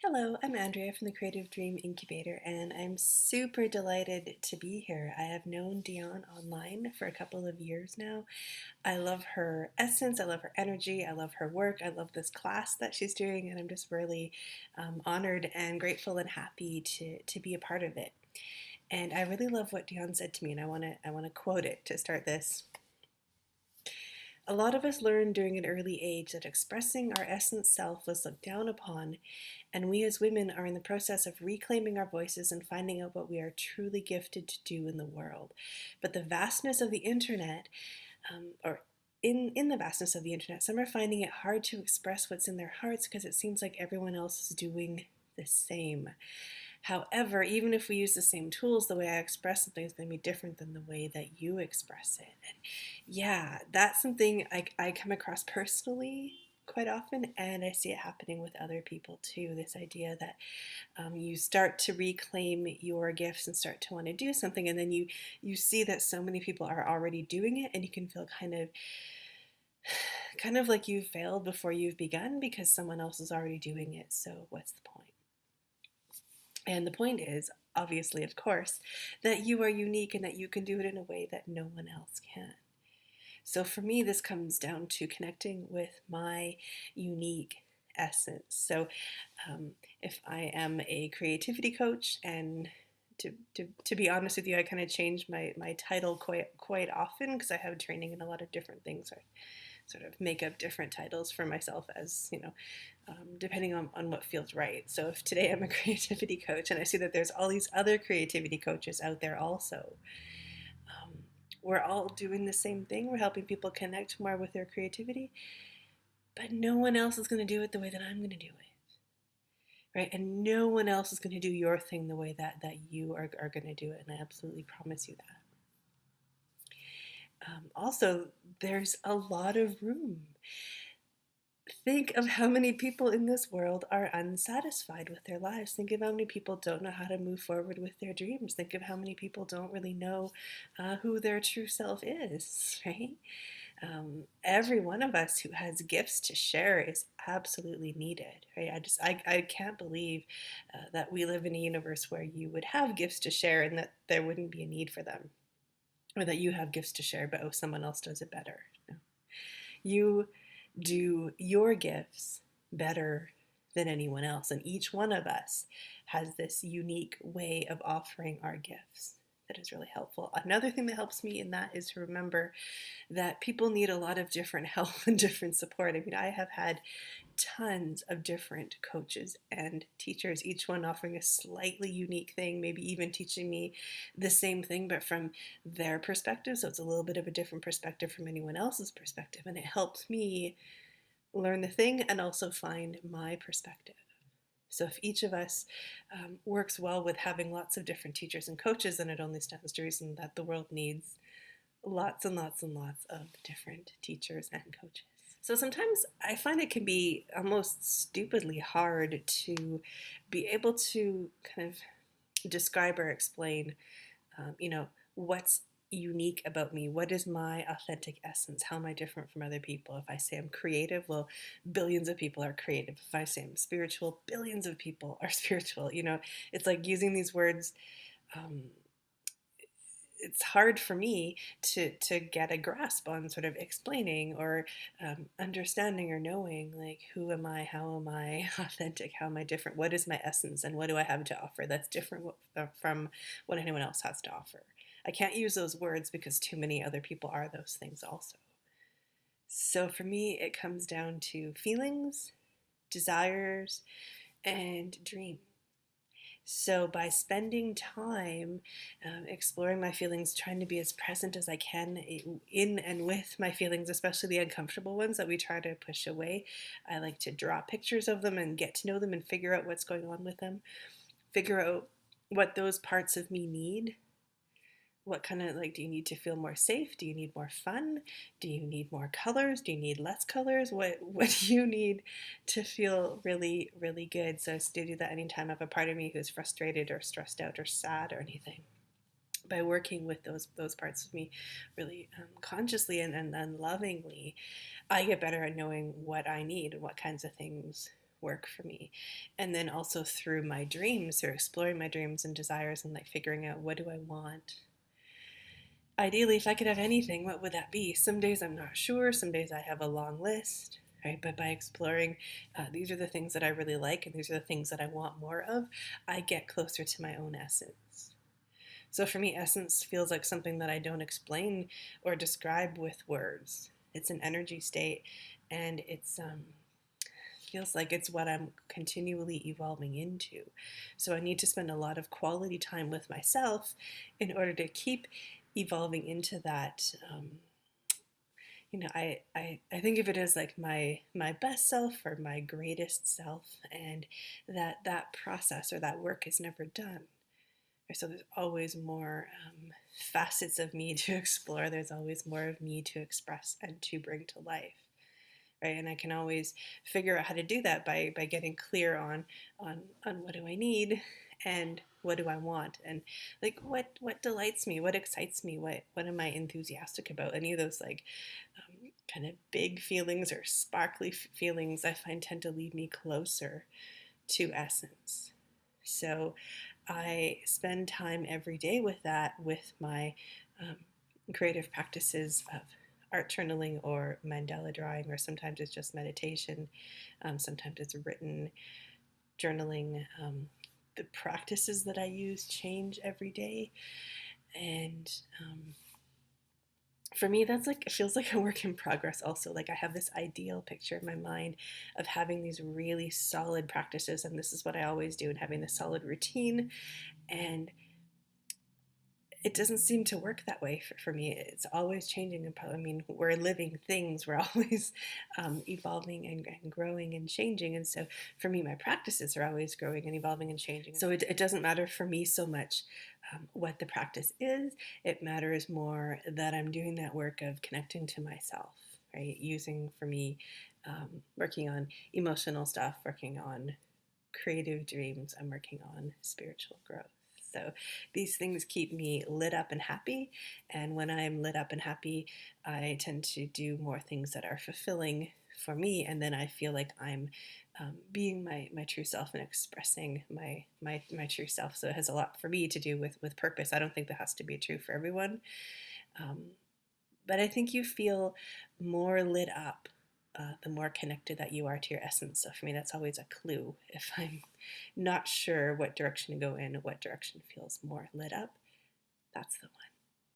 Hello, I'm Andrea from the Creative Dream Incubator, and I'm super delighted to be here. I have known Dionne online for a couple of years now. I love her essence, I love her energy, I love her work, I love this class that she's doing, and I'm just really honored and grateful and happy to be a part of it. And I really love what Dionne said to me, and I want to quote it to start this. A lot of us learned during an early age that expressing our essence self was looked down upon, and we as women are in the process of reclaiming our voices and finding out what we are truly gifted to do in the world. But the vastness of the internet, or in the vastness of the internet, some are finding it hard to express what's in their hearts because it seems like everyone else is doing the same. However, even if we use the same tools, the way I express something is going to be different than the way that you express it. And yeah, that's something I come across personally quite often, and I see it happening with other people too. This idea that you start to reclaim your gifts and start to want to do something, and then you see that so many people are already doing it, and you can feel kind of like you've failed before you've begun because someone else is already doing it. So what's the point? And the point is, obviously, of course, that you are unique and that you can do it in a way that no one else can. So for me, this comes down to connecting with my unique essence. So if I am a creativity coach, and to be honest with you, I kind of change my title quite often because I have training in a lot of different things. I sort of make up different titles for myself as, depending on what feels right. So if today I'm a creativity coach and I see that there's all these other creativity coaches out there also, um, we're all doing the same thing. We're helping people connect more with their creativity, but no one else is going to do it the way that I'm going to do it, right? And no one else is going to do your thing the way that you are going to do it. And I absolutely promise you that. Also, there's a lot of room. Think of how many people in this world are unsatisfied with their lives. Think of how many people don't know how to move forward with their dreams. Think of how many people don't really know who their true self is, right? Every one of us who has gifts to share is absolutely needed, right? I can't believe that we live in a universe where you would have gifts to share and that there wouldn't be a need for them, or that you have gifts to share, but oh, someone else does it better. No. You do your gifts better than anyone else, and each one of us has this unique way of offering our gifts that is really helpful. Another thing that helps me in that is to remember that people need a lot of different help and different support. I mean, I have had tons of different coaches and teachers, each one offering a slightly unique thing, maybe even teaching me the same thing, but from their perspective. So it's a little bit of a different perspective from anyone else's perspective. And it helps me learn the thing and also find my perspective. So if each of us works well with having lots of different teachers and coaches, then it only stands to reason that the world needs lots and lots and lots of different teachers and coaches. So sometimes I find it can be almost stupidly hard to be able to kind of describe or explain, what's unique about me. What is my authentic essence? How am I different from other people? If I say I'm creative, well, billions of people are creative. If I say I'm spiritual, billions of people are spiritual. It's like using these words. It's hard for me to get a grasp on sort of explaining or understanding or knowing, like, who am I, how am I authentic, how am I different, what is my essence, and what do I have to offer that's different from what anyone else has to offer. I can't use those words because too many other people are those things also. So for me, it comes down to feelings, desires, and dreams. So by spending time exploring my feelings, trying to be as present as I can in and with my feelings, especially the uncomfortable ones that we try to push away, I like to draw pictures of them and get to know them and figure out what's going on with them, figure out what those parts of me need. What kind of, like, do you need to feel more safe? Do you need more fun? Do you need more colors? Do you need less colors? What do you need to feel really, really good? So to do that anytime I have a part of me who's frustrated or stressed out or sad or anything. By working with those parts of me really consciously and lovingly, I get better at knowing what I need and what kinds of things work for me. And then also through my dreams, or exploring my dreams and desires, and like figuring out, what do I want? Ideally, if I could have anything, what would that be? Some days I'm not sure. Some days I have a long list, right? But by exploring, these are the things that I really like, and these are the things that I want more of, I get closer to my own essence. So for me, essence feels like something that I don't explain or describe with words. It's an energy state, and it's feels like it's what I'm continually evolving into. So I need to spend a lot of quality time with myself in order to keep evolving into that. I think of it as like my best self or my greatest self, and that process or that work is never done. So there's always more facets of me to explore. There's always more of me to express and to bring to life, right? And I can always figure out how to do that by getting clear on what do I need, and what do I want, and like what delights me, what excites me, what am I enthusiastic about. Any of those like kind of big feelings or sparkly feelings, I find tend to lead me closer to essence. So I spend time every day with that, with my um, creative practices of art journaling or mandala drawing, or sometimes it's just meditation, sometimes it's written journaling. The practices that I use change every day, and for me, that's like, it feels like a work in progress also. Like I have this ideal picture in my mind of having these really solid practices, and this is what I always do, and having this solid routine. And it doesn't seem to work that way for me. It's always changing. And I mean, we're living things. We're always evolving and growing and changing. And so for me, my practices are always growing and evolving and changing. So it doesn't matter for me so much what the practice is. It matters more that I'm doing that work of connecting to myself, right? Using, for me, working on emotional stuff, working on creative dreams, I'm working on spiritual growth. So these things keep me lit up and happy. And when I'm lit up and happy, I tend to do more things that are fulfilling for me. And then I feel like I'm being my true self and expressing my true self. So it has a lot for me to do with purpose. I don't think that has to be true for everyone. But I think you feel more lit up the more connected that you are to your essence. So for me, that's always a clue. If I'm not sure what direction to go in, what direction feels more lit up, that's the one.